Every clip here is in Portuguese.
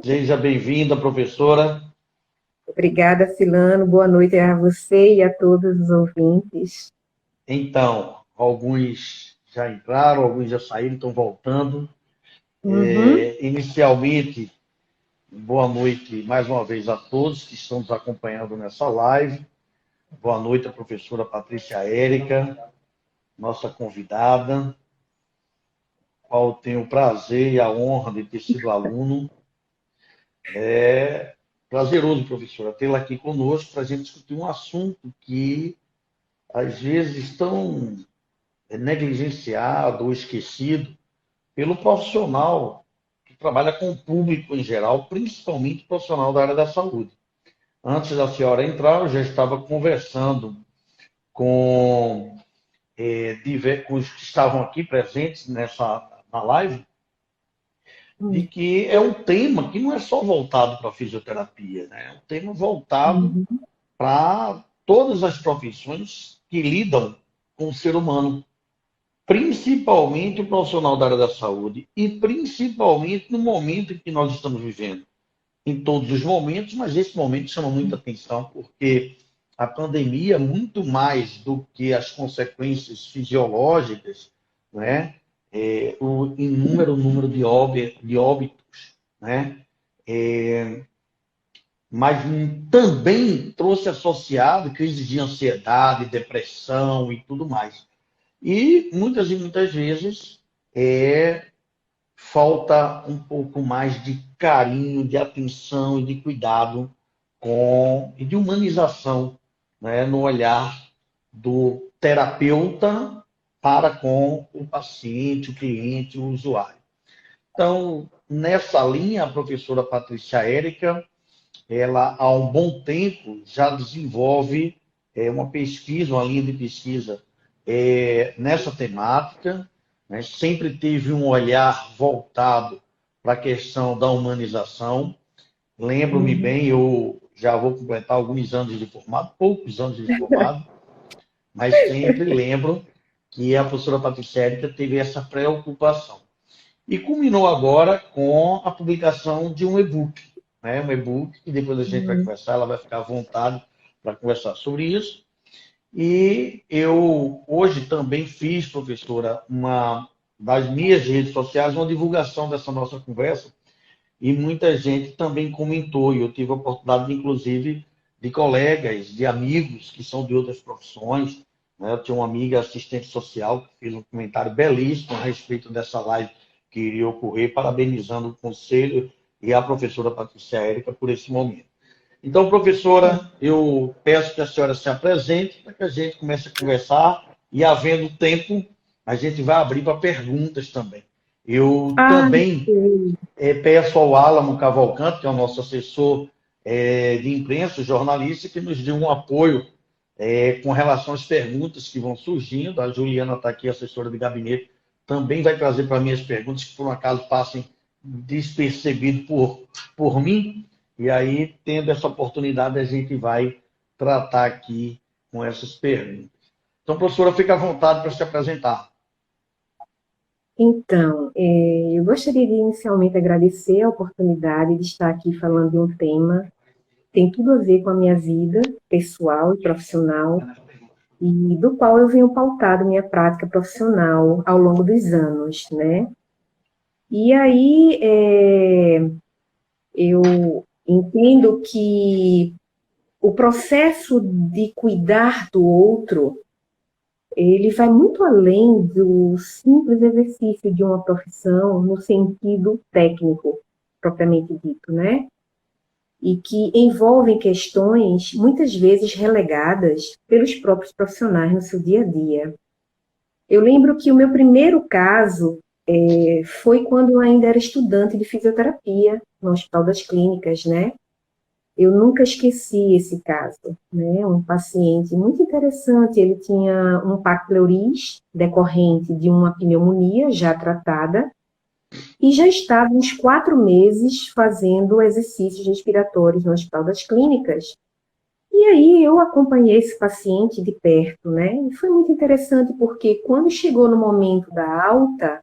Seja bem-vinda, professora. Obrigada, Silano. Boa noite a você e a todos os ouvintes. Então, alguns já entraram, alguns já saíram, estão voltando. Uhum. Inicialmente, boa noite mais uma vez a todos que estão nos acompanhando nessa live. Boa noite à professora Patrícia Érica, nossa convidada, qual tenho o prazer e a honra de ter sido aluno. É prazeroso, professora, tê-la aqui conosco para a gente discutir um assunto que às vezes tão negligenciado ou esquecido pelo profissional que trabalha com o público em geral, principalmente o profissional da área da saúde. Antes da senhora entrar, eu já estava conversando com, com os que estavam aqui presentes na live, de que é um tema que não é só voltado para a fisioterapia, né? É um tema voltado Uhum. para todas as profissões que lidam com o ser humano, principalmente o profissional da área da saúde e principalmente no momento em que nós estamos vivendo. Em todos os momentos, mas esse momento chama muita atenção porque a pandemia, muito mais do que as consequências fisiológicas, né, o inúmero número de óbitos, né, é, mas também trouxe associado crise de ansiedade, depressão e tudo mais. E muitas vezes falta um pouco mais de carinho, de atenção e de cuidado e de humanização, né, no olhar do terapeuta para com o paciente, o cliente, o usuário. Então, nessa linha, a professora Patrícia Érica, ela há um bom tempo já desenvolve uma pesquisa, uma linha de pesquisa nessa temática, né? Sempre teve um olhar voltado para a questão da humanização. Lembro-me Uhum. bem, eu já vou completar alguns anos de formado, poucos anos de formado, mas sempre lembro que a professora Patrícia Érica teve essa preocupação. E culminou agora com a publicação de um e-book, né? Um e-book que depois a gente vai Uhum. conversar, ela vai ficar à vontade para conversar sobre isso. E eu hoje também fiz, professora, uma das minhas redes sociais, uma divulgação dessa nossa conversa, e muita gente também comentou, e eu tive a oportunidade, inclusive, de colegas, de amigos que são de outras profissões, né? Eu tinha uma amiga assistente social que fez um comentário belíssimo a respeito dessa live que iria ocorrer, parabenizando o conselho e a professora Patrícia Érica por esse momento. Então, professora, eu peço que a senhora se apresente para que a gente comece a conversar e, havendo tempo, a gente vai abrir para perguntas também. Eu Ah, também sei. peço ao Álamo Cavalcante, que é o nosso assessor de imprensa, jornalista, que nos dê um apoio com relação às perguntas que vão surgindo. A Juliana está aqui, assessora de gabinete, também vai trazer para mim as perguntas que, por um acaso, passem despercebido por mim. E aí, tendo essa oportunidade, a gente vai tratar aqui com essas perguntas. Então, professora, fica à vontade para se apresentar. Então, eu gostaria de inicialmente agradecer a oportunidade de estar aqui falando de um tema que tem tudo a ver com a minha vida pessoal e profissional, e do qual eu venho pautado minha prática profissional ao longo dos anos, né? E aí, eu entendo que o processo de cuidar do outro, ele vai muito além do simples exercício de uma profissão no sentido técnico, propriamente dito, né? E que envolvem questões muitas vezes relegadas pelos próprios profissionais no seu dia a dia. Eu lembro que o meu primeiro caso foi quando eu ainda era estudante de fisioterapia no Hospital das Clínicas, né? Eu nunca esqueci esse caso, né? Um paciente muito interessante, ele tinha um pacleuris decorrente de uma pneumonia já tratada e já estava uns 4 meses fazendo exercícios respiratórios no Hospital das Clínicas. E aí eu acompanhei esse paciente de perto, né? E foi muito interessante porque quando chegou no momento da alta,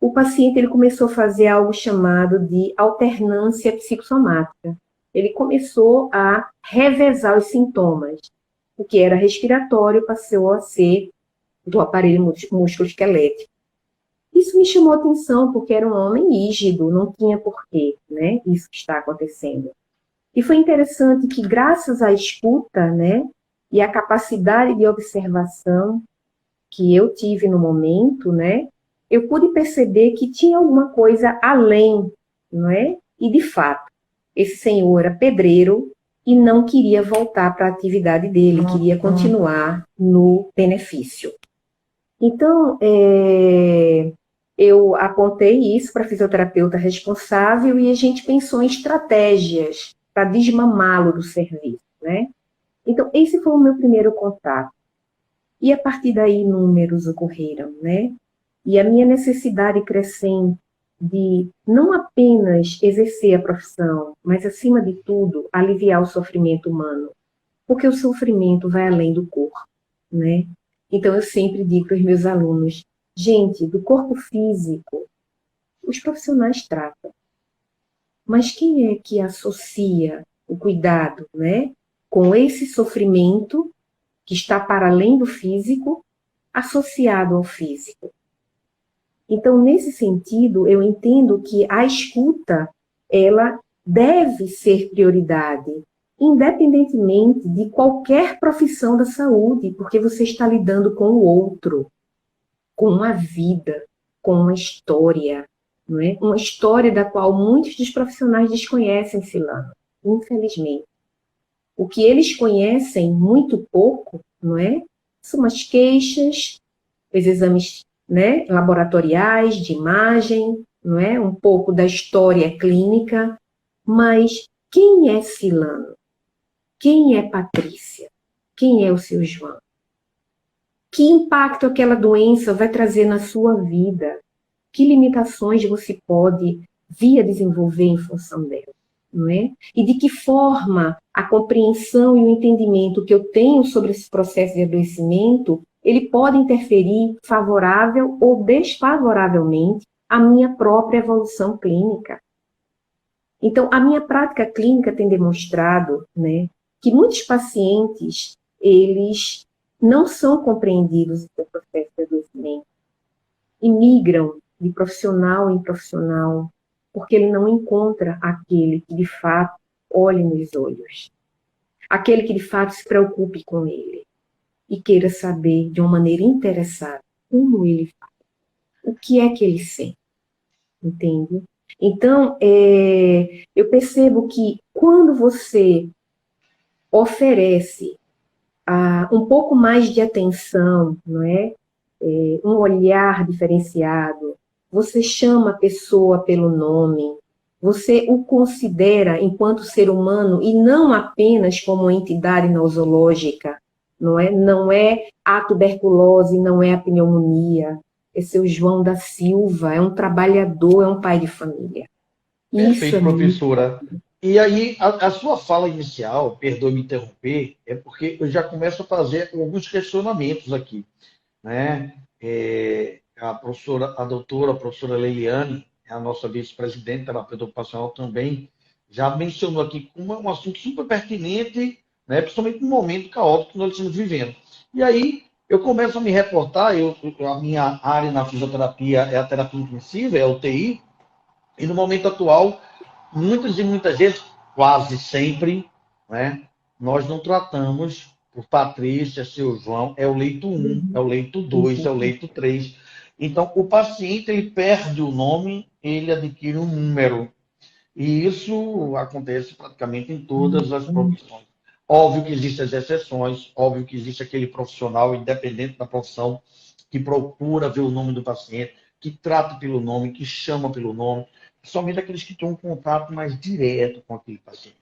o paciente ele começou a fazer algo chamado de alternância psicossomática. Ele começou a revezar os sintomas. O que era respiratório passou a ser do aparelho músculo-esquelético. Isso me chamou a atenção, porque era um homem rígido, não tinha porquê, né, isso que está acontecendo. E foi interessante que, graças à escuta, né, e à capacidade de observação que eu tive no momento, né, eu pude perceber que tinha alguma coisa além, não é? E, de fato, esse senhor era pedreiro e não queria voltar para a atividade dele, queria continuar no benefício. Então, eu apontei isso para a fisioterapeuta responsável e a gente pensou em estratégias para desmamá-lo do serviço, né? Então, esse foi o meu primeiro contato. E a partir daí, inúmeros ocorreram, né? E a minha necessidade crescente de não apenas exercer a profissão, mas, acima de tudo, aliviar o sofrimento humano. Porque o sofrimento vai além do corpo, né? Então, eu sempre digo para os meus alunos, gente, do corpo físico, os profissionais tratam. Mas quem é que associa o cuidado, né, com esse sofrimento que está para além do físico, associado ao físico? Então, nesse sentido, eu entendo que a escuta, ela deve ser prioridade, independentemente de qualquer profissão da saúde, porque você está lidando com o outro, com uma vida, com uma história, não é? Uma história da qual muitos dos profissionais desconhecem, Silano, infelizmente. O que eles conhecem muito pouco, não é? São as queixas, os exames, né, laboratoriais, de imagem, não é? Um pouco da história clínica, mas quem é Silano? Quem é Patrícia? Quem é o seu João? Que impacto aquela doença vai trazer na sua vida? Que limitações você pode vir a desenvolver em função dela, não é? E de que forma a compreensão e o entendimento que eu tenho sobre esse processo de adoecimento, ele pode interferir favorável ou desfavoravelmente à minha própria evolução clínica. Então, a minha prática clínica tem demonstrado, né, que muitos pacientes, eles não são compreendidos no seu processo de adoecimento e migram de profissional em profissional, porque ele não encontra aquele que, de fato, olhe nos olhos, aquele que, de fato, se preocupe com ele e queira saber, de uma maneira interessada, como ele faz, o que é que ele sente, entende? Então, eu percebo que quando você oferece um pouco mais de atenção, não é? Um olhar diferenciado, você chama a pessoa pelo nome, você o considera enquanto ser humano e não apenas como uma entidade nosológica, não é? Não é a tuberculose, não é a pneumonia, é seu João da Silva, é um trabalhador, é um pai de família. Perfeito, professora. E aí, a sua fala inicial, perdoe me interromper, é porque eu já começo a fazer alguns questionamentos aqui, né? A doutora, a professora Leiliane, a nossa vice-presidente, terapeuta ocupacional, também já mencionou aqui como é um assunto super pertinente, né? Principalmente no momento caótico que nós estamos vivendo. E aí, eu começo a me reportar, a minha área na fisioterapia é a terapia intensiva, é a UTI, e no momento atual, muitas e muitas vezes, quase sempre, né, nós não tratamos por Patrícia, seu João, é o leito 1, é o leito 2, é o leito 3. Então, o paciente ele perde o nome, ele adquire um número. E isso acontece praticamente em todas as profissões. Óbvio que existem as exceções, óbvio que existe aquele profissional, independente da profissão, que procura ver o nome do paciente, que trata pelo nome, que chama pelo nome, somente aqueles que têm um contato mais direto com aquele paciente.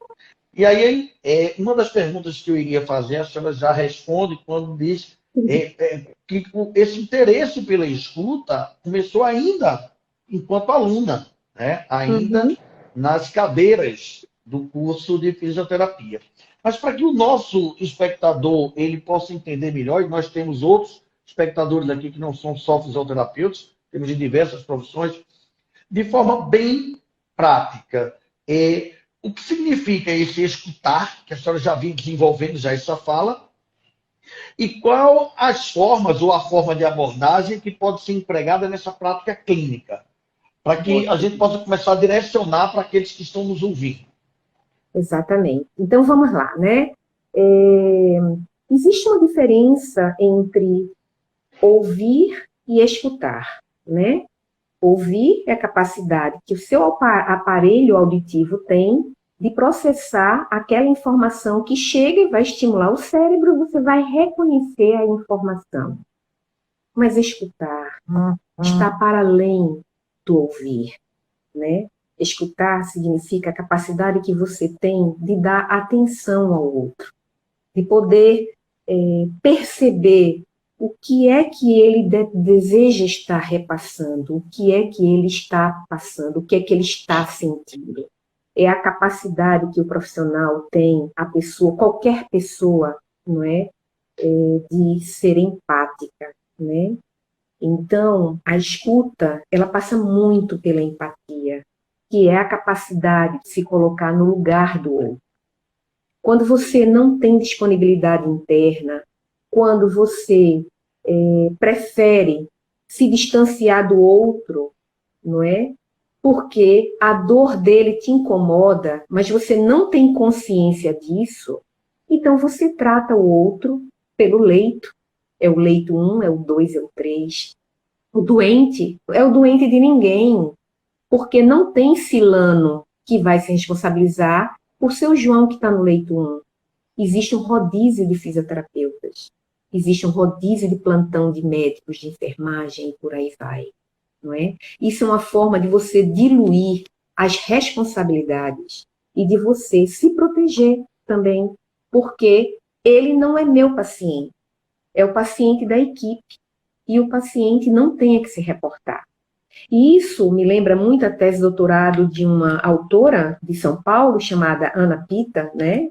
E aí, uma das perguntas que eu iria fazer, a senhora já responde quando diz que esse interesse pela escuta começou ainda enquanto aluna, né? Ainda nas cadeiras do curso de fisioterapia. Mas para que o nosso espectador ele possa entender melhor, e nós temos outros espectadores aqui que não são só fisioterapeutas, temos de diversas profissões, de forma bem prática. O que significa esse escutar, que a senhora já vinha desenvolvendo já essa fala, e qual as formas ou a forma de abordagem que pode ser empregada nessa prática clínica, para que a gente possa começar a direcionar para aqueles que estão nos ouvindo. Exatamente. Então, vamos lá, né? Existe uma diferença entre ouvir e escutar, né? Ouvir é a capacidade que o seu aparelho auditivo tem de processar aquela informação que chega e vai estimular o cérebro, você vai reconhecer a informação. Mas escutar está para além do ouvir, né? Escutar significa a capacidade que você tem de dar atenção ao outro, de poder perceber o que é que ele deseja estar repassando, o que é que ele está passando, o que é que ele está sentindo. É a capacidade que o profissional tem, a pessoa, qualquer pessoa, não é, de ser empática, né? Então, a escuta, ela passa muito pela empatia, que é a capacidade de se colocar no lugar do outro. Quando você não tem disponibilidade interna, quando você prefere se distanciar do outro, não é? Porque a dor dele te incomoda, mas você não tem consciência disso, então você trata o outro pelo leito. É o leito 1, é o 2, é o 3. O doente é o doente de ninguém, porque não tem Cilano que vai se responsabilizar por seu João que está no leito 1. Existe um rodízio de fisioterapeutas, existe um rodízio de plantão de médicos, de enfermagem e por aí vai, não é? Isso é uma forma de você diluir as responsabilidades e de você se proteger também, porque ele não é meu paciente, é o paciente da equipe e o paciente não tem que se reportar. E isso me lembra muito a tese de doutorado de uma autora de São Paulo, chamada Ana Pita, né?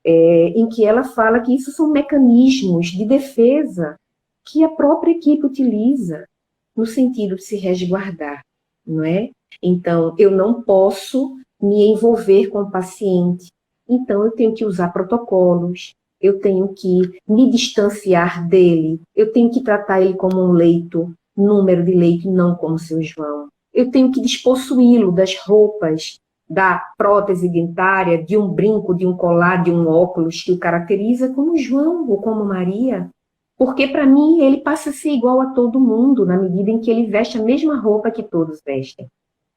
Em que ela fala que isso são mecanismos de defesa que a própria equipe utiliza no sentido de se resguardar, não é? Então, eu não posso me envolver com o paciente, então eu tenho que usar protocolos, eu tenho que me distanciar dele, eu tenho que tratar ele como um leito, número de leito, e não como seu João. Eu tenho que despossuí-lo das roupas, da prótese dentária, de um brinco, de um colar, de um óculos que o caracteriza como João ou como Maria. Porque, para mim, ele passa a ser igual a todo mundo, na medida em que ele veste a mesma roupa que todos vestem.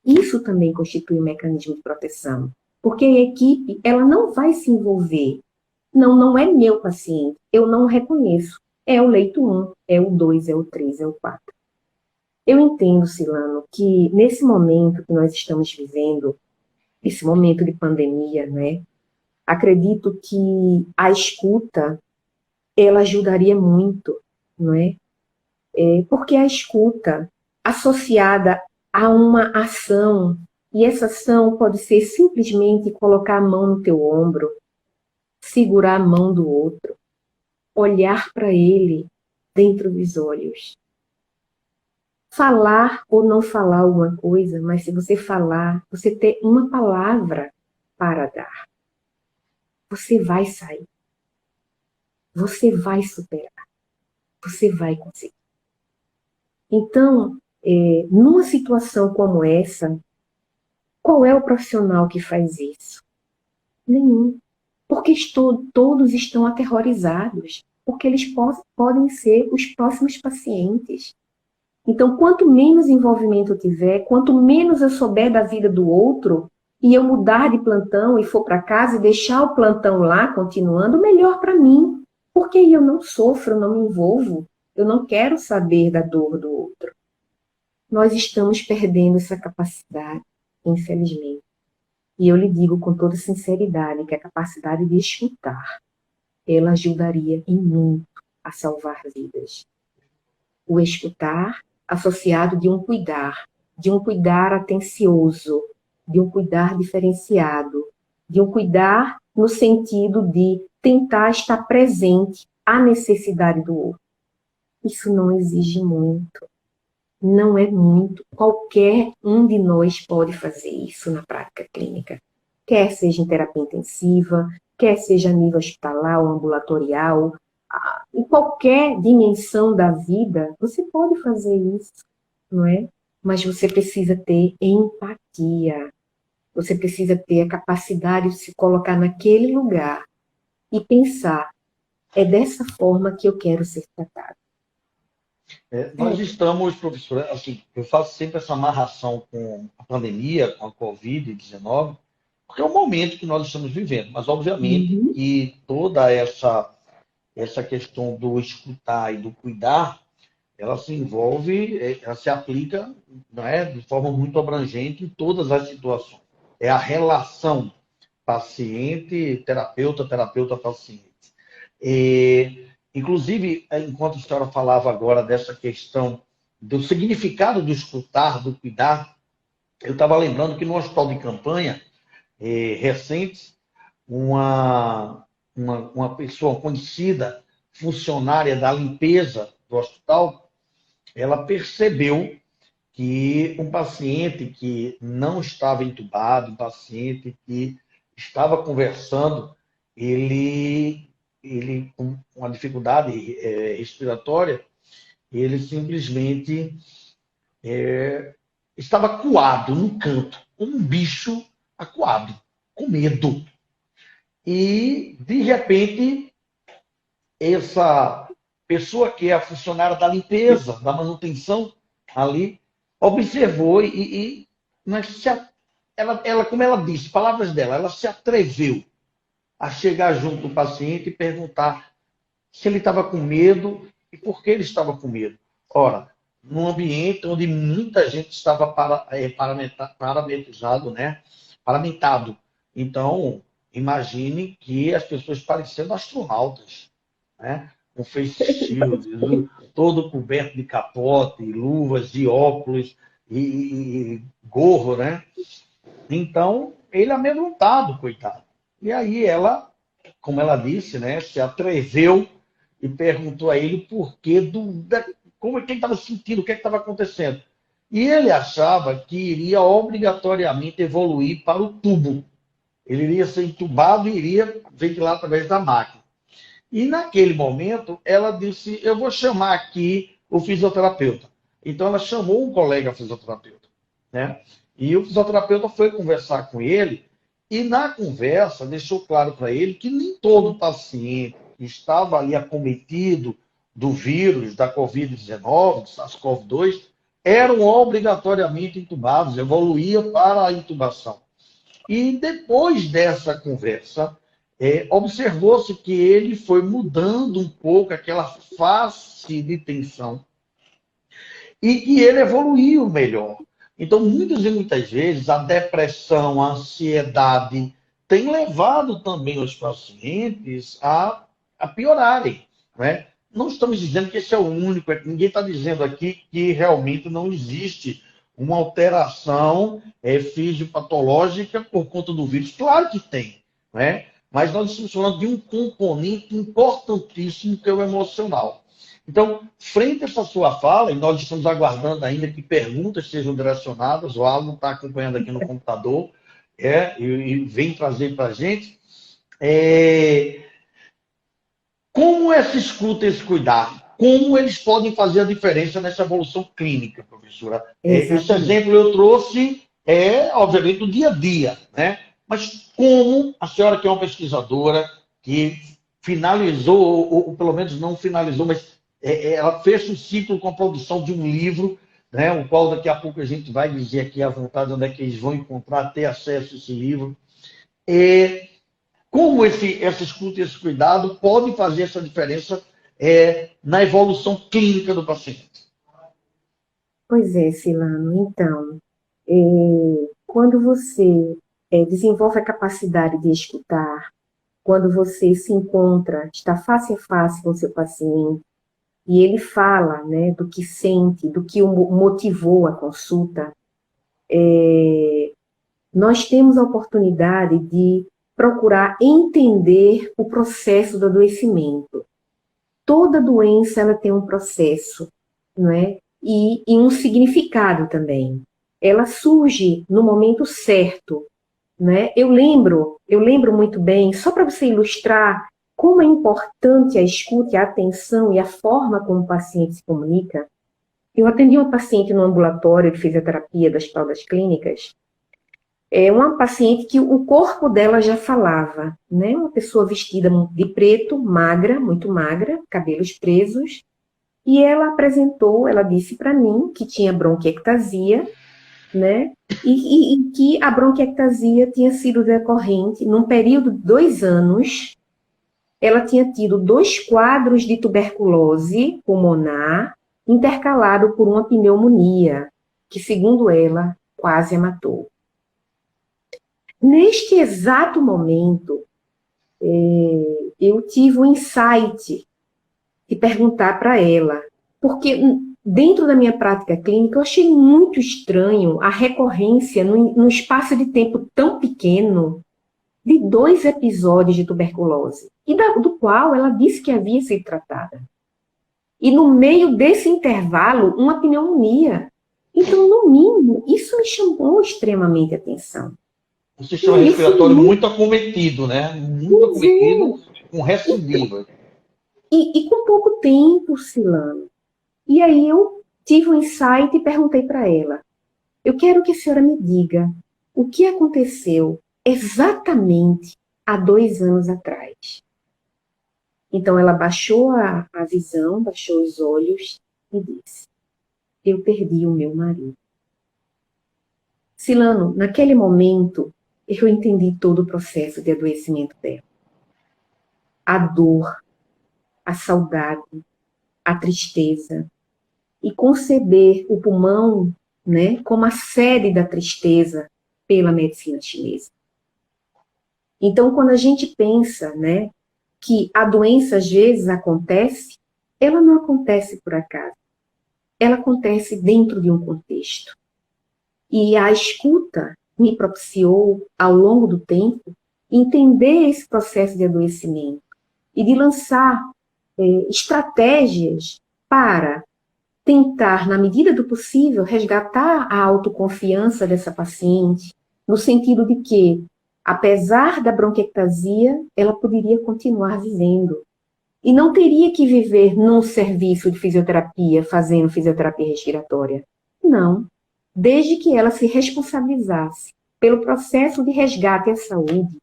Isso também constitui um mecanismo de proteção. Porque a equipe, ela não vai se envolver. Não, não é meu paciente, eu não reconheço. É o leito 1, é o 2, é o 3, é o 4. Eu entendo, Cilano, que nesse momento que nós estamos vivendo, esse momento de pandemia, né? Acredito que a escuta, ela ajudaria muito, não é? Porque a escuta associada a uma ação, e essa ação pode ser simplesmente colocar a mão no teu ombro, segurar a mão do outro, olhar para ele dentro dos olhos. Falar ou não falar alguma coisa, mas se você falar, você ter uma palavra para dar, você vai sair. Você vai superar. Você vai conseguir. Então, numa situação como essa, qual é o profissional que faz isso? Nenhum. Porque todos estão aterrorizados. Porque eles podem ser os próximos pacientes. Então, quanto menos envolvimento eu tiver, quanto menos eu souber da vida do outro, e eu mudar de plantão e for para casa e deixar o plantão lá continuando, melhor para mim. Porque eu não sofro, eu não me envolvo, eu não quero saber da dor do outro. Nós estamos perdendo essa capacidade, infelizmente. E eu lhe digo com toda sinceridade que a capacidade de escutar, ela ajudaria em muito a salvar vidas. O escutar associado de um cuidar atencioso, de um cuidar diferenciado, de um cuidar no sentido de tentar estar presente à necessidade do outro. Isso não exige muito. não é muito. Qualquer um de nós pode fazer isso na prática clínica. Quer seja em terapia intensiva, quer seja a nível hospitalar ou ambulatorial, em qualquer dimensão da vida, você pode fazer isso, não é? Mas você precisa ter empatia. Você precisa ter a capacidade de se colocar naquele lugar e pensar, é dessa forma que eu quero ser tratado. Nós estamos, professora, assim, eu faço sempre essa amarração com a pandemia, com a Covid-19, porque é o momento que nós estamos vivendo, mas obviamente Uhum. que toda essa questão do escutar e do cuidar, ela se envolve, ela se aplica, não é, de forma muito abrangente em todas as situações. É a relação paciente-terapeuta, terapeuta-paciente. Inclusive, enquanto a senhora falava agora dessa questão do significado do escutar, do cuidar, eu estava lembrando que no hospital de campanha recente, uma pessoa conhecida, funcionária da limpeza do hospital, ela percebeu que um paciente que não estava entubado, um paciente que estava conversando, ele com uma dificuldade respiratória, ele simplesmente estava acuado no canto, como um bicho acuado, com medo. E, de repente, essa pessoa que é a funcionária da limpeza, da manutenção ali, observou mas ela, como ela disse, palavras dela, ela se atreveu a chegar junto do paciente e perguntar se ele estava com medo e por que ele estava com medo. Ora, num ambiente onde muita gente estava paramentado, né? Paramentado. Então, imagine que as pessoas parecendo astronautas, né? Com face shield, todo coberto de capote, luvas e óculos e gorro, né? Então, ele amedrontado, coitado. E aí ela, como ela disse, né, se atreveu e perguntou a ele o porquê como é que ele estava sentindo, o que estava acontecendo. E ele achava que iria obrigatoriamente evoluir para o tubo. Ele iria ser entubado e iria ventilar através da máquina. E naquele momento, ela disse: eu vou chamar aqui o fisioterapeuta. Então, ela chamou um colega fisioterapeuta, né? E o fisioterapeuta foi conversar com ele e, na conversa, deixou claro para ele que nem todo paciente que estava ali acometido do vírus da Covid-19, do SARS-CoV-2, eram obrigatoriamente intubados, evoluía para a intubação. E depois dessa conversa, observou-se que ele foi mudando um pouco aquela face de tensão e que ele evoluiu melhor. Então, muitas e muitas vezes, a depressão, a ansiedade tem levado também os pacientes a piorarem. Né? Não estamos dizendo que esse é o único, ninguém está dizendo aqui que realmente não existe uma alteração fisiopatológica por conta do vírus. Claro que tem, né? Mas nós estamos falando de um componente importantíssimo que é o emocional. Então, frente a essa sua fala, e nós estamos aguardando ainda que perguntas sejam direcionadas, o Alan está acompanhando aqui no computador, e vem trazer para a gente, como essa escuta e esse cuidar, como eles podem fazer a diferença nessa evolução clínica, professora? Esse exemplo eu trouxe, obviamente, do dia a dia, né? Mas como a senhora, que é uma pesquisadora, que finalizou, ou pelo menos não finalizou, mas ela fez um ciclo com a produção de um livro, né, o qual daqui a pouco a gente vai dizer aqui à vontade onde é que eles vão encontrar, ter acesso a esse livro. Como essa escuta e esse cuidado podem fazer essa diferença na evolução clínica do paciente? Pois é, Silano. Então, quando você desenvolve a capacidade de escutar, quando você se encontra, está face a face com o seu paciente, e ele fala, né, do que sente, do que o motivou a consulta, nós temos a oportunidade de procurar entender o processo do adoecimento. Toda doença ela tem um processo, não é? e um significado também. Ela surge no momento certo, né? Eu lembro muito bem, só para você ilustrar como é importante a escuta, a atenção e a forma como o paciente se comunica. Eu atendi uma paciente no ambulatório de fisioterapia das Hospital Clínicas, uma paciente que o corpo dela já falava, né? Uma pessoa vestida de preto, magra, muito magra, cabelos presos, e ela disse para mim que tinha bronquiectasia, né? E que a bronquiectasia tinha sido decorrente, num período de 2 anos, ela tinha tido 2 quadros de tuberculose pulmonar, intercalado por uma pneumonia, que, segundo ela, quase a matou. Neste exato momento, eu tive o insight de perguntar para ela, porque dentro da minha prática clínica eu achei muito estranho a recorrência, num espaço de tempo tão pequeno, de 2 episódios de tuberculose, e do qual ela disse que havia sido tratada. E no meio desse intervalo, uma pneumonia. Então, no mínimo, isso me chamou extremamente a atenção. Um sistema respiratório muito acometido, né? Muito acometido, com recidiva. E com pouco tempo, Silano. E aí eu tive um insight e perguntei para ela, eu quero que a senhora me diga o que aconteceu exatamente há 2 anos atrás. Então ela baixou a visão, baixou os olhos e disse, eu perdi o meu marido. Silano, naquele momento, eu entendi todo o processo de adoecimento dela. A dor, a saudade, a tristeza, e conceber o pulmão, né, como a sede da tristeza pela medicina chinesa. Então, quando a gente pensa, né, que a doença às vezes acontece, ela não acontece por acaso. Ela acontece dentro de um contexto. E a escuta me propiciou, ao longo do tempo, entender esse processo de adoecimento e de lançar estratégias para tentar, na medida do possível, resgatar a autoconfiança dessa paciente, no sentido de que, apesar da bronquiectasia, ela poderia continuar vivendo. E não teria que viver num serviço de fisioterapia, fazendo fisioterapia respiratória. Não. Desde que ela se responsabilizasse pelo processo de resgate à saúde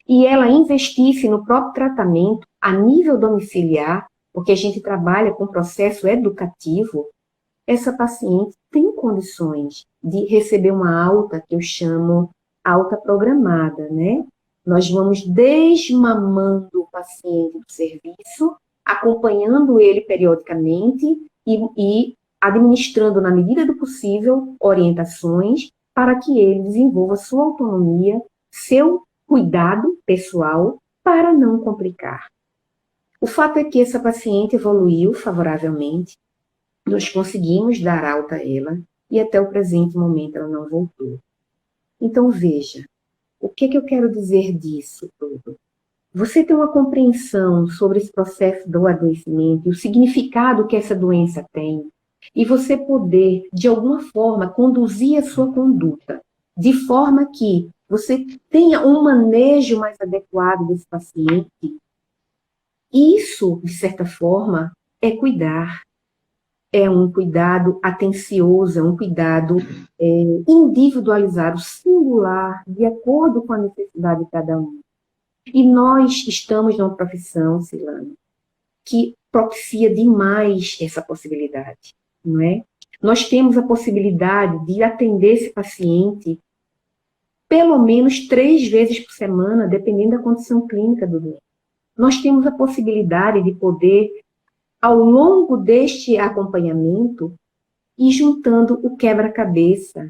e ela investisse no próprio tratamento a nível domiciliar, porque a gente trabalha com processo educativo, essa paciente tem condições de receber uma alta que eu chamo alta programada, né? Nós vamos desmamando o paciente do serviço, acompanhando ele periodicamente e administrando, na medida do possível, orientações para que ele desenvolva sua autonomia, seu cuidado pessoal para não complicar. O fato é que essa paciente evoluiu favoravelmente, nós conseguimos dar alta a ela e até o presente momento ela não voltou. Então veja, o que eu quero dizer disso tudo? Você tem uma compreensão sobre esse processo do adoecimento e o significado que essa doença tem, e você poder, de alguma forma, conduzir a sua conduta, de forma que você tenha um manejo mais adequado desse paciente. Isso, de certa forma, é cuidar. É um cuidado atencioso, é um cuidado individualizado, singular, de acordo com a necessidade de cada um. E nós estamos numa profissão, Silano, que propicia demais essa possibilidade, não é? Nós temos a possibilidade de atender esse paciente pelo menos 3 vezes por semana, dependendo da condição clínica do doente. Nós temos a possibilidade de poder, ao longo deste acompanhamento, ir juntando o quebra-cabeça.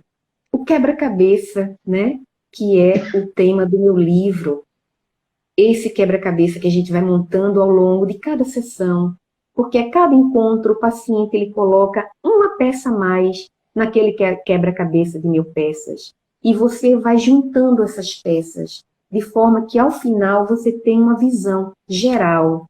O quebra-cabeça, né, que é o tema do meu livro. Esse quebra-cabeça que a gente vai montando ao longo de cada sessão. Porque a cada encontro, o paciente ele coloca uma peça a mais naquele quebra-cabeça de 1000 peças. E você vai juntando essas peças, de forma que, ao final, você tem uma visão geral,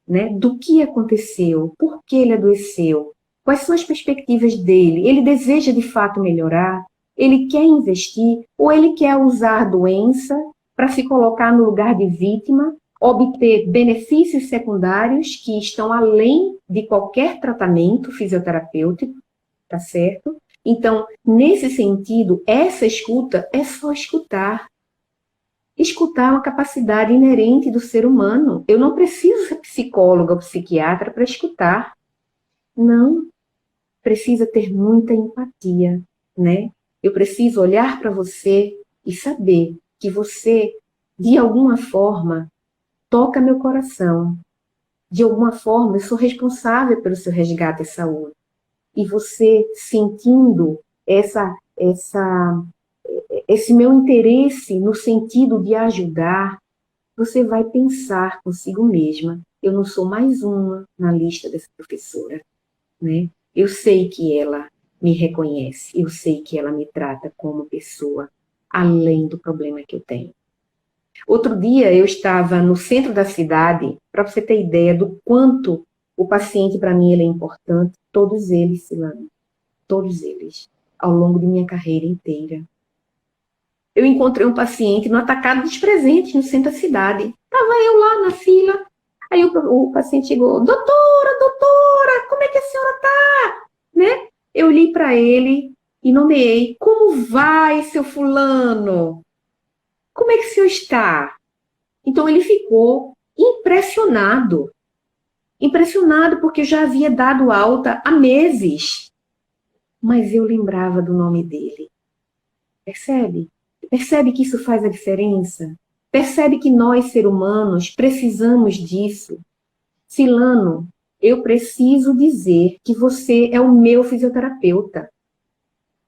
né, do que aconteceu, por que ele adoeceu, Quais são as perspectivas dele? Ele deseja de fato melhorar? Ele quer investir? Ou ele quer usar a doença para se colocar no lugar de vítima, obter benefícios secundários que estão além de qualquer tratamento fisioterapêutico, tá certo? Então, nesse sentido, essa escuta é só escutar. Escutar é uma capacidade inerente do ser humano. Eu não preciso ser psicóloga ou psiquiatra para escutar. Não. Precisa ter muita empatia, né? Eu preciso olhar para você e saber que você, de alguma forma, toca meu coração. De alguma forma, eu sou responsável pelo seu resgate à saúde. E você, sentindo esse meu interesse no sentido de ajudar, você vai pensar consigo mesma, eu não sou mais uma na lista dessa professora, né? Eu sei que ela me reconhece, eu sei que ela me trata como pessoa, além do problema que eu tenho. Outro dia eu estava no centro da cidade, para você ter ideia do quanto o paciente para mim ele é importante, todos eles, Silane, todos eles, ao longo de minha carreira inteira. Eu encontrei um paciente no atacado dos presentes, no centro da cidade. Estava eu lá na fila. Aí o paciente chegou, doutora, como é que a senhora está? Né? Eu olhei para ele e nomeei, como vai, seu fulano? Como é que o senhor está? Então ele ficou impressionado. Impressionado porque eu já havia dado alta há meses. Mas eu lembrava do nome dele. Percebe? Percebe que isso faz a diferença? Percebe que nós, seres humanos, precisamos disso? Silano, eu preciso dizer que você é o meu fisioterapeuta.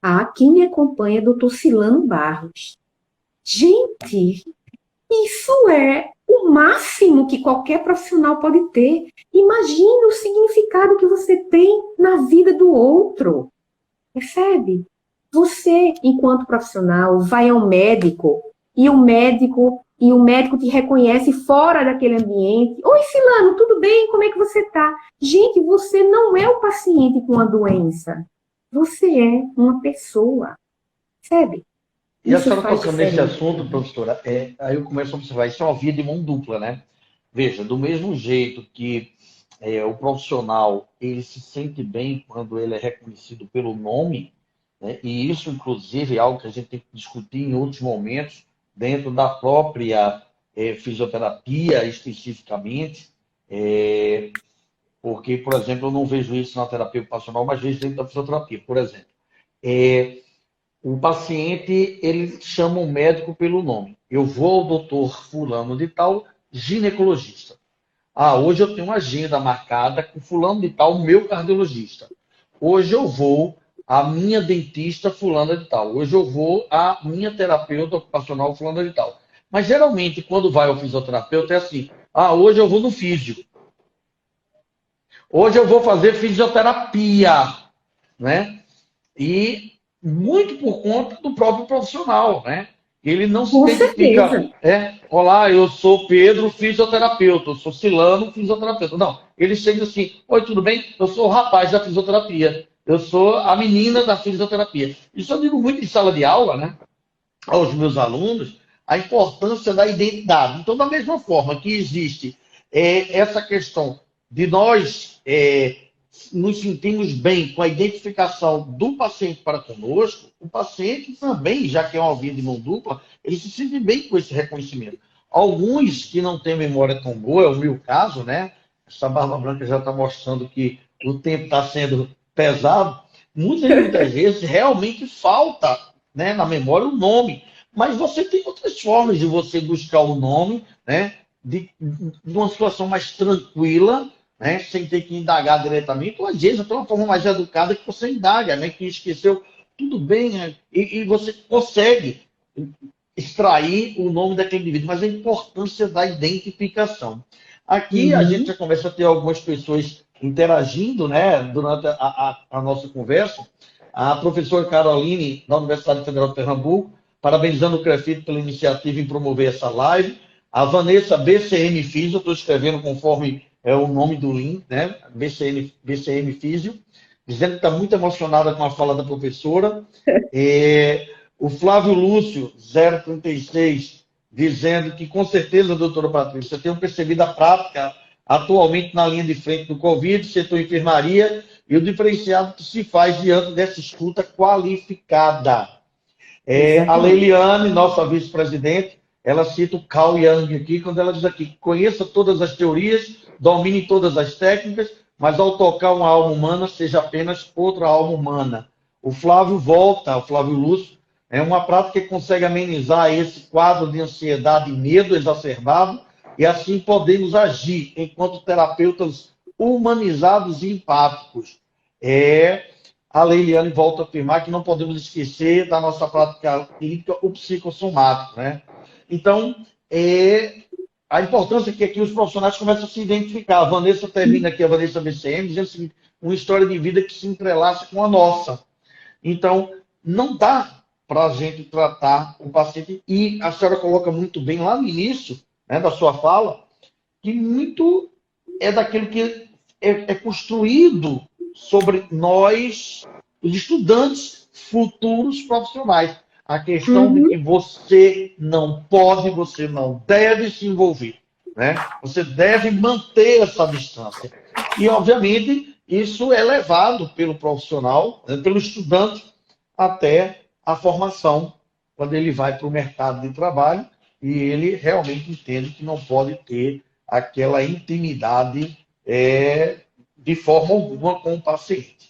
Ah, quem me acompanha é doutor Silano Barros. Gente, isso é o máximo que qualquer profissional pode ter. Imagine o significado que você tem na vida do outro. Percebe? Você, enquanto profissional, vai ao médico e o médico te reconhece fora daquele ambiente. Oi, Silano, tudo bem? Como é que você está? Gente, você não é o paciente com a doença. Você é uma pessoa. Percebe? E a senhora tocando nesse assunto, professora, aí eu começo a observar, isso é uma via de mão dupla, né? Veja, do mesmo jeito que o profissional ele se sente bem quando ele é reconhecido pelo nome, né? E isso, inclusive, é algo que a gente tem que discutir em outros momentos, dentro da própria fisioterapia, especificamente, porque, por exemplo, eu não vejo isso na terapia ocupacional, mas vejo dentro da fisioterapia, por exemplo. O paciente, ele chama o médico pelo nome. Eu vou ao doutor fulano de tal, ginecologista. Ah, hoje eu tenho uma agenda marcada com fulano de tal, meu cardiologista. Hoje eu vou à minha dentista fulana de tal. Hoje eu vou à minha terapeuta ocupacional fulana de tal. Mas geralmente, quando vai ao fisioterapeuta, é assim. Ah, hoje eu vou no físio. Hoje eu vou fazer fisioterapia, né? E muito por conta do próprio profissional, né? Ele não se identifica. Olá, eu sou Pedro, fisioterapeuta. Eu sou Silano, fisioterapeuta. Não, ele chega assim: oi, tudo bem? Eu sou o rapaz da fisioterapia. Eu sou a menina da fisioterapia. Isso eu digo muito em sala de aula, né? Aos meus alunos, a importância da identidade. Então, da mesma forma que existe essa questão de nós nos sentimos bem com a identificação do paciente para conosco, o paciente também, já que é uma via de mão dupla, ele se sente bem com esse reconhecimento. Alguns que não têm memória tão boa, é o meu caso, né? Essa barba branca já está mostrando que o tempo está sendo pesado. Muitas vezes realmente falta, né, na memória o nome. Mas você tem outras formas de você buscar o nome, né, de uma situação mais tranquila, né, sem ter que indagar diretamente, ou às vezes até uma forma mais educada que você indaga, né, que esqueceu, tudo bem, né, e você consegue extrair o nome daquele indivíduo, mas a importância da identificação. Aqui a gente já começa a ter algumas pessoas interagindo, né, durante a nossa conversa. A professora Caroline, da Universidade Federal de Pernambuco, parabenizando o CREFIT pela iniciativa em promover essa live. A Vanessa BCM Físio, estou escrevendo conforme o nome do link, né? BCM Físio. dizendo que está muito emocionada com a fala da professora. O Flávio Lúcio, 036, dizendo que, com certeza, doutora Patrícia, eu tenho percebido a prática atualmente na linha de frente do Covid, setor enfermaria, e o diferenciado que se faz diante dessa escuta qualificada. A Leiliane, nossa vice-presidente, ela cita o Carl Jung aqui, quando ela diz aqui, conheça todas as teorias, domine todas as técnicas, mas ao tocar uma alma humana, seja apenas outra alma humana. O Flávio Lúcio, é uma prática que consegue amenizar esse quadro de ansiedade e medo exacerbado, e assim podemos agir enquanto terapeutas humanizados e empáticos. A Leiliane volta a afirmar que não podemos esquecer da nossa prática clínica o psicossomático, né? Então, a importância é que aqui os profissionais começam a se identificar. A Vanessa termina aqui, a Vanessa BCM, dizendo assim, uma história de vida que se entrelaça com a nossa. Então, não dá para a gente tratar o paciente, e a senhora coloca muito bem lá no início, né, da sua fala, que muito é daquilo que é construído sobre nós, os estudantes futuros profissionais. A questão de que você não pode, você não deve se envolver, né? Você deve manter essa distância. E, obviamente, isso é levado pelo profissional, né, pelo estudante, até a formação, quando ele vai para o mercado de trabalho e ele realmente entende que não pode ter aquela intimidade de forma alguma com o paciente.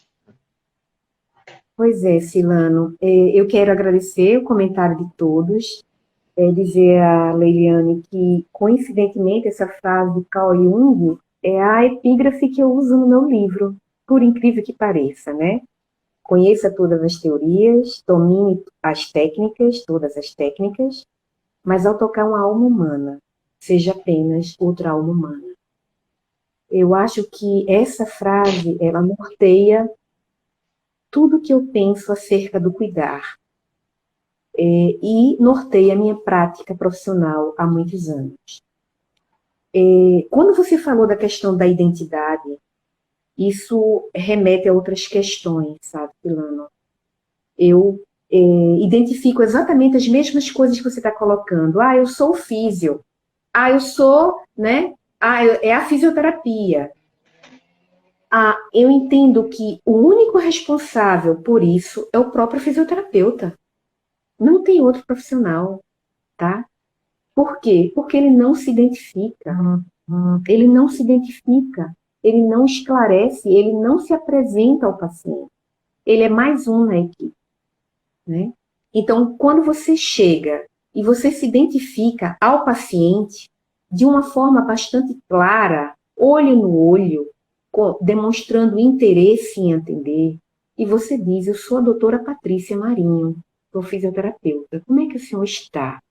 Pois é, Silano. Eu quero agradecer o comentário de todos, dizer a Leiliane que, coincidentemente, essa frase de Carl Jung é a epígrafe que eu uso no meu livro, por incrível que pareça, né? Conheça todas as teorias, domine as técnicas, todas as técnicas, mas ao tocar uma alma humana, seja apenas outra alma humana. Eu acho que essa frase, ela norteia tudo que eu penso acerca do cuidar, e norteia a minha prática profissional há muitos anos. Quando você falou da questão da identidade, isso remete a outras questões, sabe, Silano? Eu identifico exatamente as mesmas coisas que você está colocando. Eu sou o físio. Eu sou, né? É a fisioterapia. Eu entendo que o único responsável por isso é o próprio fisioterapeuta. Não tem outro profissional, tá? Por quê? Porque ele não se identifica. Ele não se identifica. Ele não esclarece, ele não se apresenta ao paciente. Ele é mais um na equipe, né? Então, quando você chega e você se identifica ao paciente de uma forma bastante clara, olho no olho, demonstrando interesse em atender, e você diz, eu sou a doutora Patrícia Marinho, sou fisioterapeuta, como é que o senhor está?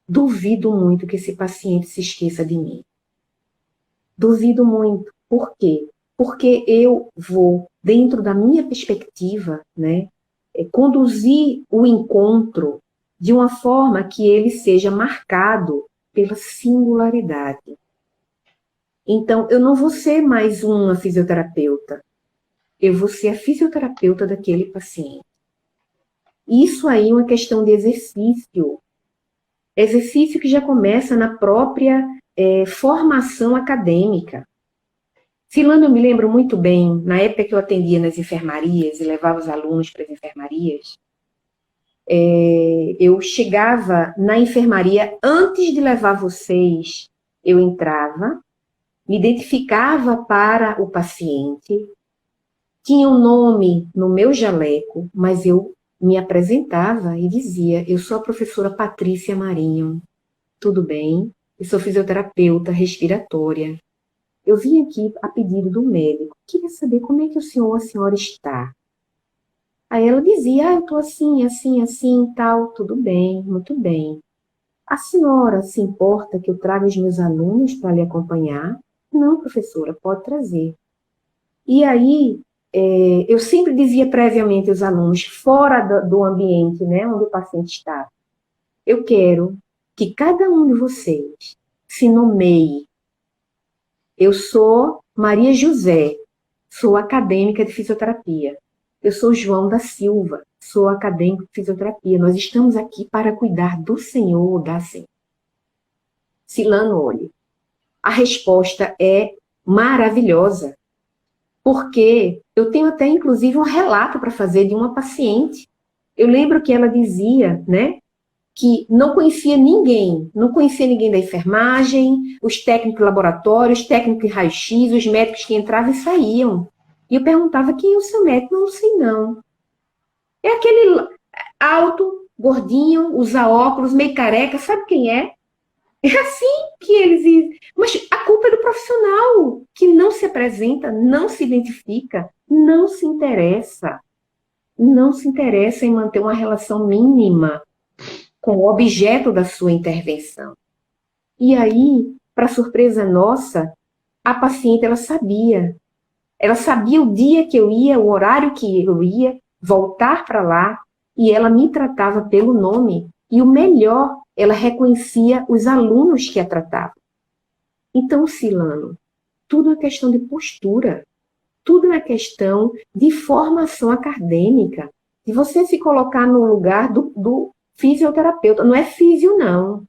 Duvido muito que esse paciente se esqueça de mim. Duvido muito. Por quê? Porque eu vou, dentro da minha perspectiva, né, conduzir o encontro de uma forma que ele seja marcado pela singularidade. Então, eu não vou ser mais uma fisioterapeuta. Eu vou ser a fisioterapeuta daquele paciente. Isso aí é uma questão de exercício. Exercício que já começa na própria formação acadêmica. Silano, eu me lembro muito bem, na época que eu atendia nas enfermarias e levava os alunos para as enfermarias, eu chegava na enfermaria, antes de levar vocês, eu entrava, me identificava para o paciente, tinha um nome no meu jaleco, mas eu me apresentava e dizia, eu sou a professora Patrícia Marinho, tudo bem? Eu sou fisioterapeuta respiratória. Eu vim aqui a pedido do médico, queria saber como é que o senhor ou a senhora está. Aí ela dizia, eu estou assim, assim, assim, tal, tudo bem, muito bem. A senhora se importa que eu traga os meus alunos para lhe acompanhar? Não, professora, pode trazer. E aí, eu sempre dizia previamente aos alunos, fora do ambiente, né, onde o paciente está, eu quero que cada um de vocês se nomeie. Eu sou Maria José, sou acadêmica de fisioterapia. Eu sou João da Silva, sou acadêmico de fisioterapia. Nós estamos aqui para cuidar do Senhor ou da Senhora. Silano, olhe, a resposta é maravilhosa, porque eu tenho até, inclusive, um relato para fazer de uma paciente. Eu lembro que ela dizia, né, que não conhecia ninguém da enfermagem, os técnicos de laboratório, os técnicos de raio-x, os médicos que entravam e saíam. E eu perguntava, quem é o seu médico? Não sei não. É aquele alto, gordinho, usa óculos, meio careca, sabe quem é? É assim que eles dizem. Mas a culpa é do profissional, que não se apresenta, não se identifica, não se interessa em manter uma relação mínima com o objeto da sua intervenção. E aí, para surpresa nossa, a paciente, ela sabia o dia que eu ia, o horário que eu ia, voltar para lá, e ela me tratava pelo nome, e o melhor, ela reconhecia os alunos que a tratavam. Então, Silano, tudo é questão de postura, tudo é questão de formação acadêmica, de você se colocar no lugar do fisioterapeuta. Não é físio, não.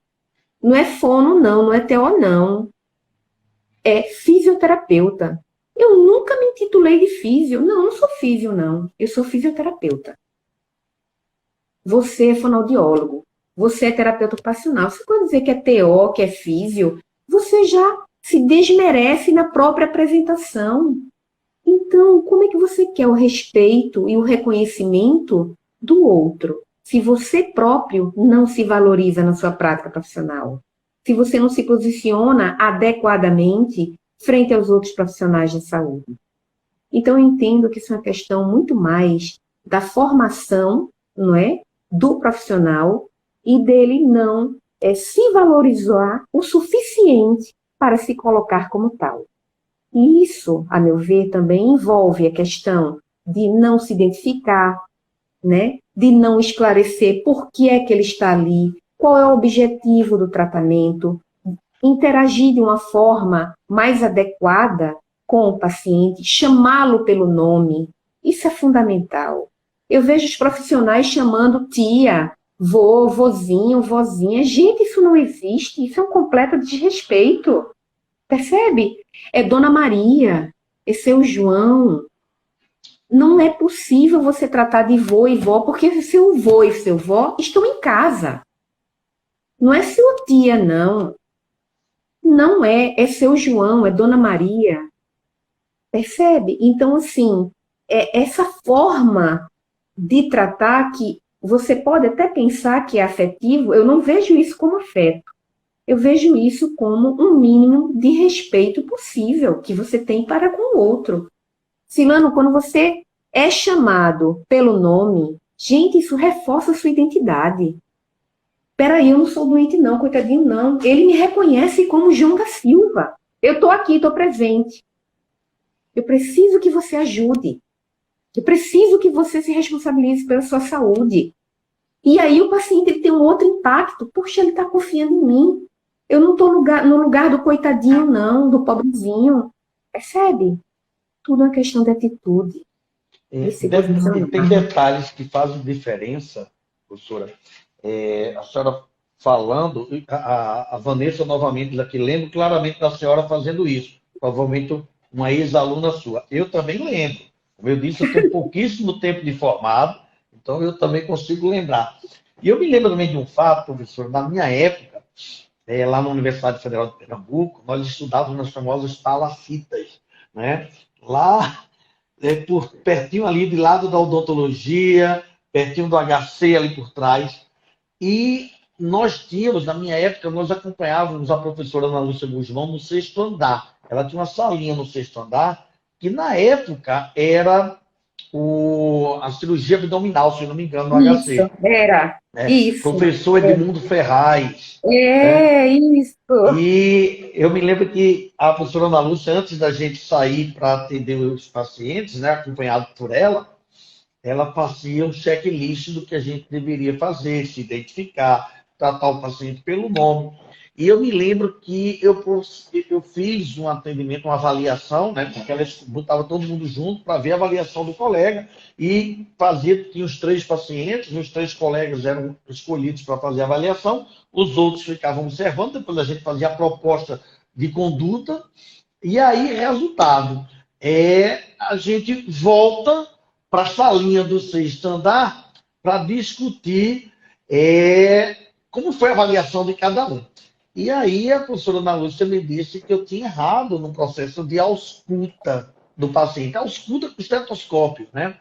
Não é fono, não. Não é TO, não. É fisioterapeuta. Eu nunca me intitulei de físio. Não, não sou físio, não. Eu sou fisioterapeuta. Você é fonoaudiólogo. Você é terapeuta ocupacional. Você pode dizer que é TO, que é físio. Você já se desmerece na própria apresentação. Então, como é que você quer o respeito e o reconhecimento do outro, se você próprio não se valoriza na sua prática profissional? Se você não se posiciona adequadamente frente aos outros profissionais de saúde? Então, eu entendo que isso é uma questão muito mais da formação, não é, do profissional e dele não se valorizar o suficiente para se colocar como tal. E isso, a meu ver, também envolve a questão de não se identificar, né? De não esclarecer por que é que ele está ali, qual é o objetivo do tratamento, interagir de uma forma mais adequada com o paciente, chamá-lo pelo nome. Isso é fundamental. Eu vejo os profissionais chamando tia, vô, vozinho, vozinha. Gente, isso não existe, isso é um completo desrespeito. Percebe? É Dona Maria, é seu João. Não é possível você tratar de vô e vó, porque seu vô e seu vó estão em casa. Não é sua tia, não. Não é seu João, é Dona Maria. Percebe? Então, assim, essa forma de tratar que você pode até pensar que é afetivo, eu não vejo isso como afeto. Eu vejo isso como um mínimo de respeito possível que você tem para com o outro. Silano, quando você é chamado pelo nome, gente, isso reforça a sua identidade. Peraí, eu não sou doente não, coitadinho não. Ele me reconhece como João da Silva. Eu estou aqui, estou presente. Eu preciso que você ajude. Eu preciso que você se responsabilize pela sua saúde. E aí o paciente ele tem um outro impacto. Puxa, ele está confiando em mim. Eu não estou no lugar do coitadinho, não, do pobrezinho. Percebe? Tudo é uma questão de atitude. Tem detalhes que fazem diferença, professora. A senhora falando, a Vanessa novamente aqui, lembro claramente da senhora fazendo isso. Provavelmente uma ex-aluna sua. Eu também lembro. Como eu disse, eu tenho pouquíssimo tempo de formado, então eu também consigo lembrar. E eu me lembro também de um fato, professor, na minha época, lá na Universidade Federal de Pernambuco, nós estudávamos nas famosas palafitas, né? Lá, por pertinho ali, de lado da odontologia, pertinho do HC ali por trás. E nós tínhamos, na minha época, nós acompanhávamos a professora Ana Lúcia Guzmão no sexto andar. Ela tinha uma salinha no sexto andar, que na época era a cirurgia abdominal, se não me engano, no Isso, HC. era. Isso. Professor Edmundo Ferraz. Isso. E eu me lembro que a professora Ana Lúcia, antes da gente sair para atender os pacientes, né, acompanhado por ela fazia um checklist do que a gente deveria fazer, se identificar, tratar o paciente pelo nome. E eu me lembro que eu fiz um atendimento, uma avaliação, né? Porque ela botava todo mundo junto para ver a avaliação do colega e tinha os 3 pacientes, os 3 colegas eram escolhidos para fazer a avaliação, os outros ficavam observando, depois a gente fazia a proposta de conduta, e aí, resultado, a gente volta para a salinha do 6º andar para discutir como foi a avaliação de cada um. E aí a professora Ana Lúcia me disse que eu tinha errado no processo de ausculta do paciente, ausculta com estetoscópio, né?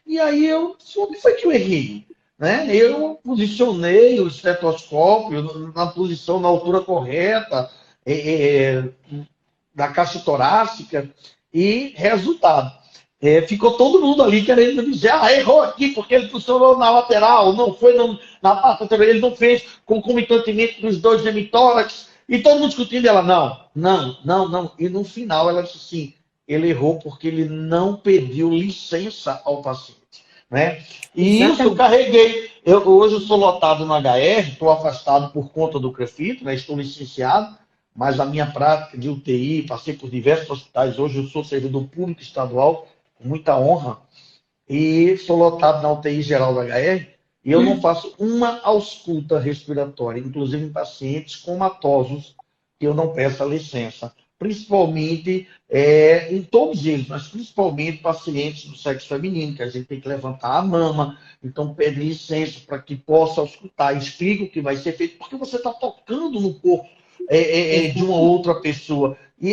E aí onde foi que eu errei? Né? Eu posicionei o estetoscópio na posição, na altura correta, da caixa torácica, e resultado. Ficou todo mundo ali querendo me dizer, errou aqui, porque ele funcionou na lateral, não foi na parte anterior, ele não fez concomitantemente dos 2 hemitórax, e todo mundo discutindo, ela, não. E no final ela disse assim, ele errou porque ele não pediu licença ao paciente. Né? E isso eu carreguei. Hoje eu sou lotado no HR, estou afastado por conta do CREFIT, né? Estou licenciado, mas a minha prática de UTI, passei por diversos hospitais, hoje eu sou servidor público estadual, com muita honra, e sou lotado na UTI geral da HR, e eu não faço uma ausculta respiratória, inclusive em pacientes comatosos, que eu não peço a licença. Principalmente, em todos eles, mas principalmente pacientes do sexo feminino, que a gente tem que levantar a mama, então pede licença para que possa auscultar, explica o que vai ser feito, porque você está tocando no corpo de uma outra pessoa. E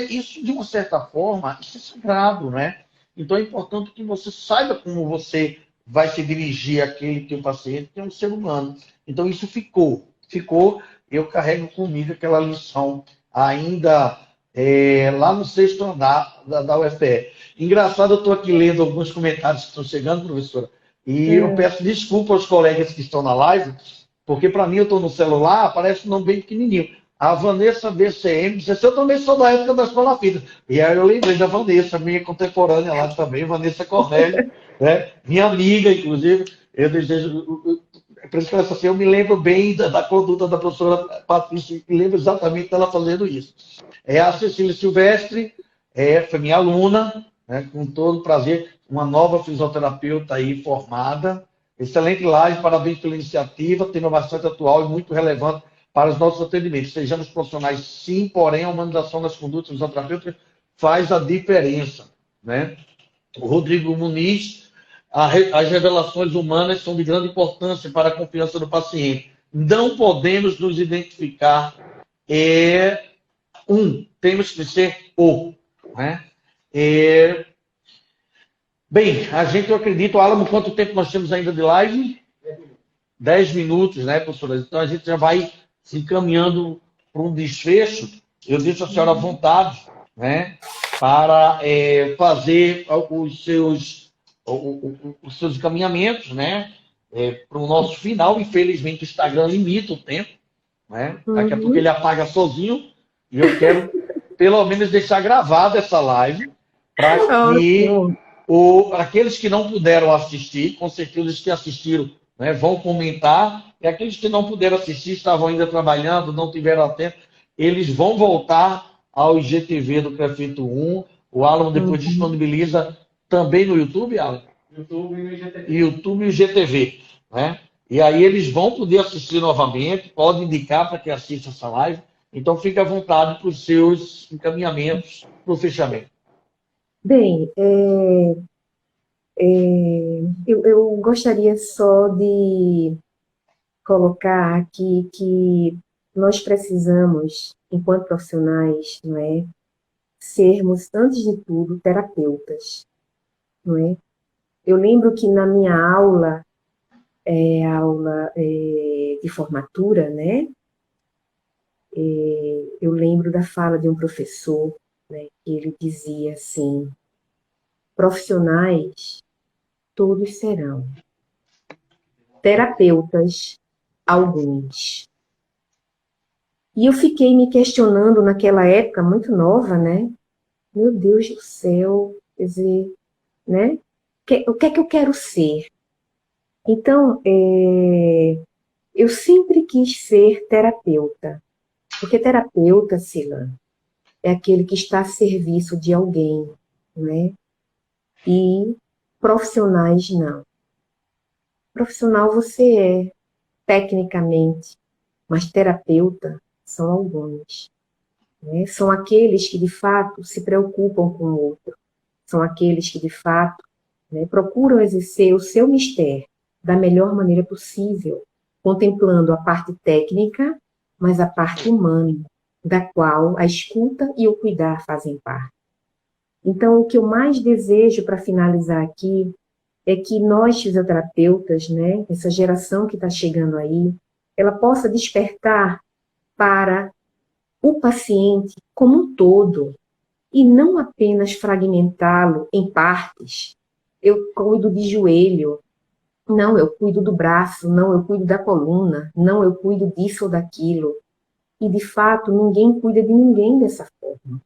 isso, de uma certa forma, isso é sagrado, né? Então é importante que você saiba como você vai se dirigir àquele teu paciente, que é um ser humano. Então isso ficou, eu carrego comigo aquela lição ainda lá no 6º andar da UFPE. Engraçado, eu estou aqui lendo alguns comentários que estão chegando, professora, e eu peço desculpa aos colegas que estão na live, porque para mim eu estou no celular, aparece um nome bem pequenininho. A Vanessa BCM disse, eu também sou da época da Escola Fita. E aí eu lembrei da Vanessa, minha contemporânea lá também, Vanessa Cornélio, né? Minha amiga, inclusive. Eu desejo... Por isso que ela disse assim, eu me lembro bem da conduta da professora Patrícia, me lembro exatamente dela fazendo isso. A Cecília Silvestre, foi minha aluna, né, com todo prazer, uma nova fisioterapeuta aí formada. Excelente live, parabéns pela iniciativa, tema bastante atual e muito relevante para os nossos atendimentos. Sejamos profissionais, sim, porém a humanização das condutas fisioterapêuticas faz a diferença. Né? O Rodrigo Muniz, as revelações humanas são de grande importância para a confiança do paciente. Não podemos nos identificar temos que ser o. Né? Bem, eu acredito, Alamo, quanto tempo nós temos ainda de live? 10 minutos, né, professora? Então a gente já vai se encaminhando para um desfecho. Eu deixo a senhora à vontade, né, para fazer os seus encaminhamentos, né, para o nosso final. Infelizmente, o Instagram limita o tempo, né? Daqui a pouco ele apaga sozinho. E eu quero, pelo menos, deixar gravada essa live para que aqueles que não puderam assistir, com certeza os que assistiram, né, vão comentar, e aqueles que não puderam assistir, estavam ainda trabalhando, não tiveram tempo, eles vão voltar ao IGTV do CREFITO 1. O Alan depois disponibiliza também no YouTube, Alan? YouTube e o IGTV. YouTube e o IGTV, né? E aí eles vão poder assistir novamente, pode indicar para que assista essa live. Então, fique à vontade para os seus encaminhamentos para o fechamento. Bem, eu gostaria só de colocar aqui que nós precisamos, enquanto profissionais, não é, sermos, antes de tudo, terapeutas. Não é? Eu lembro que na minha aula, de formatura, né, eu lembro da fala de um professor, né, que ele dizia assim, profissionais todos serão, terapeutas alguns. E eu fiquei me questionando naquela época, muito nova, né? Meu Deus do céu, quer dizer, né? O que é que eu quero ser? Então, eu sempre quis ser terapeuta, Porque terapeuta, Sila, é aquele que está a serviço de alguém, né? E profissionais não. Profissional você é, tecnicamente, mas terapeuta são alguns, né? São aqueles que, de fato, se preocupam com o outro. São aqueles que, de fato, né, procuram exercer o seu mistério da melhor maneira possível, contemplando a parte técnica, mas a parte humana, da qual a escuta e o cuidar fazem parte. Então, o que eu mais desejo para finalizar aqui é que nós, fisioterapeutas, né, essa geração que está chegando aí, ela possa despertar para o paciente como um todo, e não apenas fragmentá-lo em partes. Eu cuido de joelho, não, eu cuido do braço, não, eu cuido da coluna, não, eu cuido disso ou daquilo. E, de fato, ninguém cuida de ninguém dessa forma.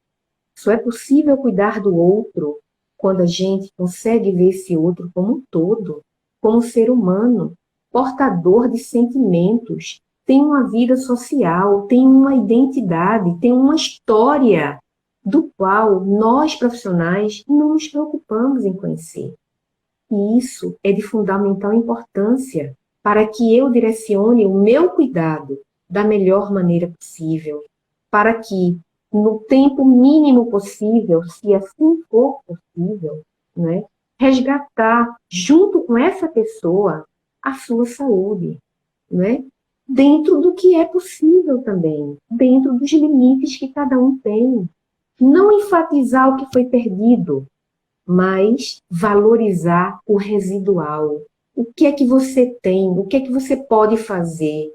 Só é possível cuidar do outro quando a gente consegue ver esse outro como um todo, como um ser humano, portador de sentimentos, tem uma vida social, tem uma identidade, tem uma história do qual nós profissionais não nos preocupamos em conhecer. E isso é de fundamental importância para que eu direcione o meu cuidado da melhor maneira possível, para que, no tempo mínimo possível, se assim for possível, né, resgatar, junto com essa pessoa, a sua saúde, né? Dentro do que é possível também, dentro dos limites que cada um tem. Não enfatizar o que foi perdido, mas valorizar o residual. O que é que você tem? O que é que você pode fazer?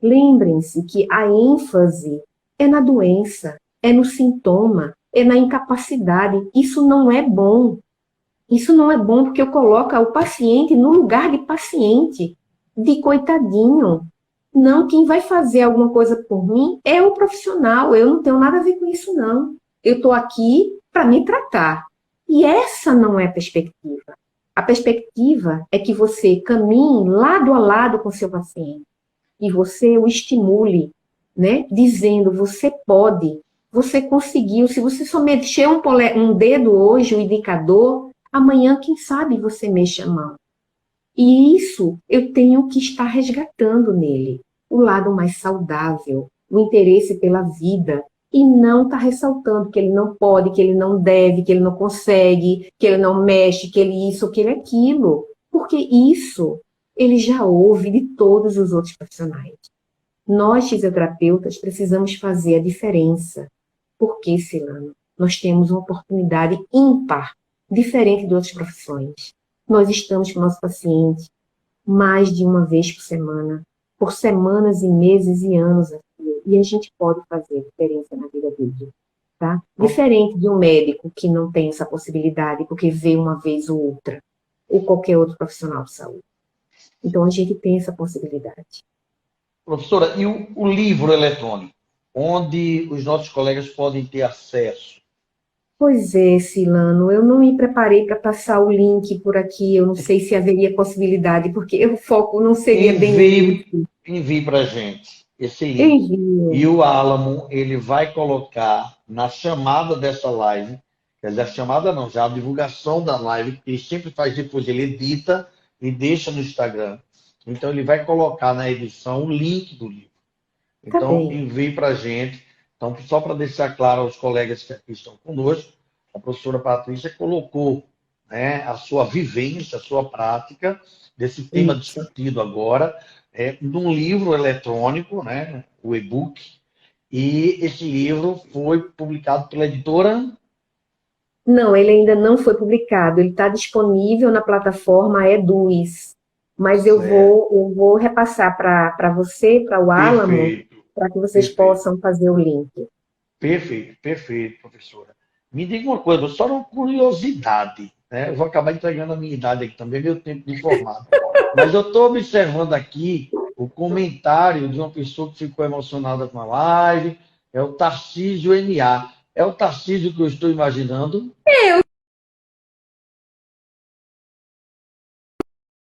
Lembrem-se que a ênfase é na doença, é no sintoma, é na incapacidade. Isso não é bom. Isso não é bom porque eu coloco o paciente no lugar de paciente, de coitadinho. Não, quem vai fazer alguma coisa por mim é o profissional. Eu não tenho nada a ver com isso, não. Eu estou aqui para me tratar. E essa não é a perspectiva. A perspectiva é que você caminhe lado a lado com seu paciente e você o estimule, né? Dizendo, você pode, você conseguiu. Se você só mexer um dedo hoje, o indicador, amanhã, quem sabe, você mexa a mão. E isso eu tenho que estar resgatando nele. O lado mais saudável, o interesse pela vida. E não estar ressaltando que ele não pode, que ele não deve, que ele não consegue, que ele não mexe, que ele isso, que ele aquilo. Porque isso ele já ouve de todos os outros profissionais. Nós, fisioterapeutas, precisamos fazer a diferença. Porque, Silano, nós temos uma oportunidade ímpar, diferente de outras profissões. Nós estamos com o nosso paciente mais de uma vez por semanas e meses e anos, e a gente pode fazer diferença na vida dele, tá? Diferente de um médico que não tem essa possibilidade, porque vê uma vez ou outra, ou qualquer outro profissional de saúde. Então, a gente tem essa possibilidade. Professora, e o livro eletrônico, onde os nossos colegas podem ter acesso? Pois é, Silano, eu não me preparei para passar o link por aqui, eu não sei se haveria possibilidade, porque o foco não seria bem Envie, esse. envie para a gente esse link. E Envio. o Álamo, ele vai colocar na chamada dessa live, quer dizer, a chamada não, já a divulgação da live, que ele sempre faz depois, ele edita e deixa no Instagram. Então, ele vai colocar na edição o link do livro. Tá Então, bem. envie para a gente. Então, só para deixar claro aos colegas que aqui estão conosco, a professora Patrícia colocou, né, a sua vivência, a sua prática desse tema Isso. discutido agora, num livro eletrônico, né, o e-book, e esse livro foi publicado pela editora. Não, ele ainda não foi publicado. Ele está disponível na plataforma Eduz. Mas Certo. eu vou repassar para você, para o Álamo, Perfeito, para que vocês perfeito, possam fazer o link. perfeito, perfeito, professora. Me diga uma coisa, só uma curiosidade, né? Eu vou acabar entregando a minha idade aqui também, meu tempo de formado. Mas eu estou observando aqui o comentário de uma pessoa que ficou emocionada com a live, é o Tarcísio NA. É o Tarcísio que eu estou imaginando?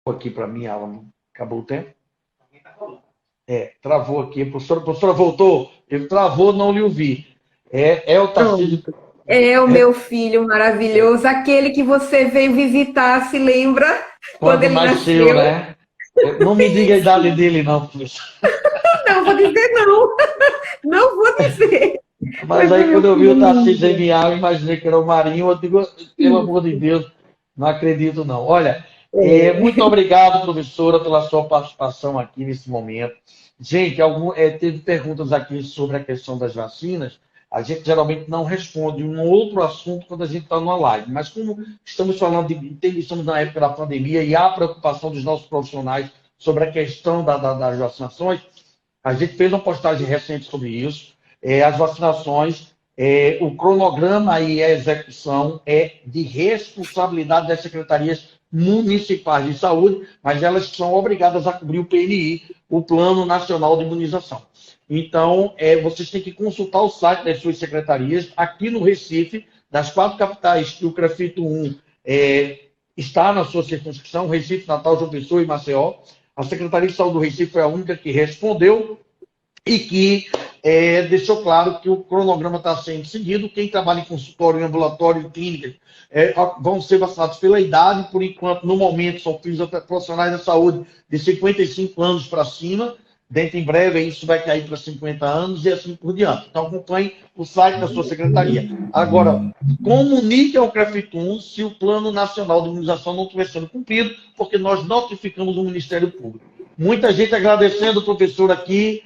Aqui para mim, Alan, acabou o tempo? Travou aqui. A professora voltou? Ele travou, não lhe ouvi. É o Tarcísio. Pronto. É o meu filho maravilhoso, aquele que você veio visitar, se lembra? Quando Quando ele nasceu, nasceu? né? Não me diga a idade dele, não, professor. Não, vou dizer não. Não vou dizer. Mas Mas é aí, quando meu eu vi filho o Tarcísio lindo. MA, eu imaginei que era o Marinho. Eu digo, pelo amor de Deus, não acredito, não. Olha, muito obrigado, professora, pela sua participação aqui nesse momento. Gente, teve perguntas aqui sobre a questão das vacinas. A gente geralmente não responde um outro assunto quando a gente está numa live. Mas como estamos falando estamos na época da pandemia e há preocupação dos nossos profissionais sobre a questão das vacinações, a gente fez uma postagem recente sobre isso. As vacinações, o cronograma e a execução é de responsabilidade das secretarias municipais de saúde, mas elas são obrigadas a cobrir o PNI, o Plano Nacional de Imunização. Então, vocês têm que consultar o site das suas secretarias. Aqui no Recife, das 4 capitais que o CREFITO 1 está na sua circunscrição, Recife, Natal, João Pessoa e Maceió, a Secretaria de Saúde do Recife foi a única que respondeu e que deixou claro que o cronograma está sendo seguido. Quem trabalha em consultório, em ambulatório, em clínica, vão ser vacinados pela idade. Por enquanto, no momento, são profissionais da saúde de 55 anos para cima. Dentro em breve, isso vai cair para 50 anos e assim por diante. Então, acompanhe o site da sua secretaria. Agora, comunique ao CREFITUM se o Plano Nacional de Imunização não estiver sendo cumprido, porque nós notificamos o Ministério Público. Muita gente agradecendo o professor aqui.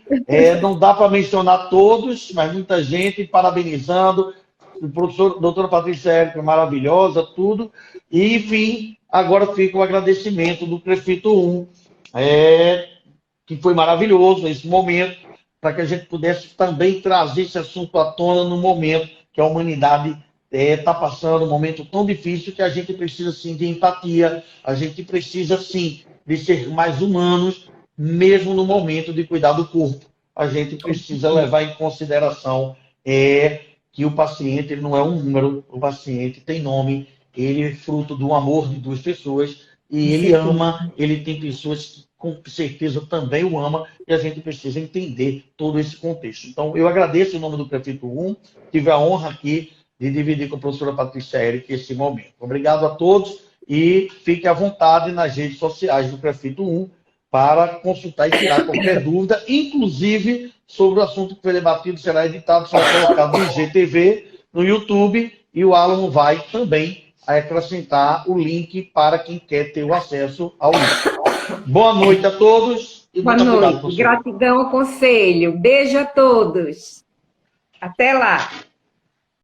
Não dá para mencionar todos, mas muita gente parabenizando. O professor, doutora Patrícia Érica, maravilhosa, tudo. E, enfim, agora fica o agradecimento do Prefeito 1, que foi maravilhoso nesse momento, para que a gente pudesse também trazer esse assunto à tona no momento que a humanidade está passando, um momento tão difícil que a gente precisa, sim, de empatia, a gente precisa, sim, de ser mais humanos, mesmo no momento de cuidar do corpo. A gente precisa levar em consideração que o paciente ele não é um número, o paciente tem nome, ele é fruto do amor de duas pessoas, e ele ama, ele tem pessoas que com certeza também o ama, e a gente precisa entender todo esse contexto. Então, eu agradeço em nome do Prefeito 1, tive a honra aqui de dividir com a professora Patrícia Érica esse momento. Obrigado a todos e fique à vontade nas redes sociais do Prefeito 1 para consultar e tirar qualquer dúvida, inclusive sobre o assunto que foi debatido, será editado, será colocado no IGTV, no YouTube, e o Alan vai também acrescentar o link para quem quer ter o acesso ao link. Boa noite a todos. E muito obrigado, professor. Gratidão ao conselho. Beijo a todos. Até lá.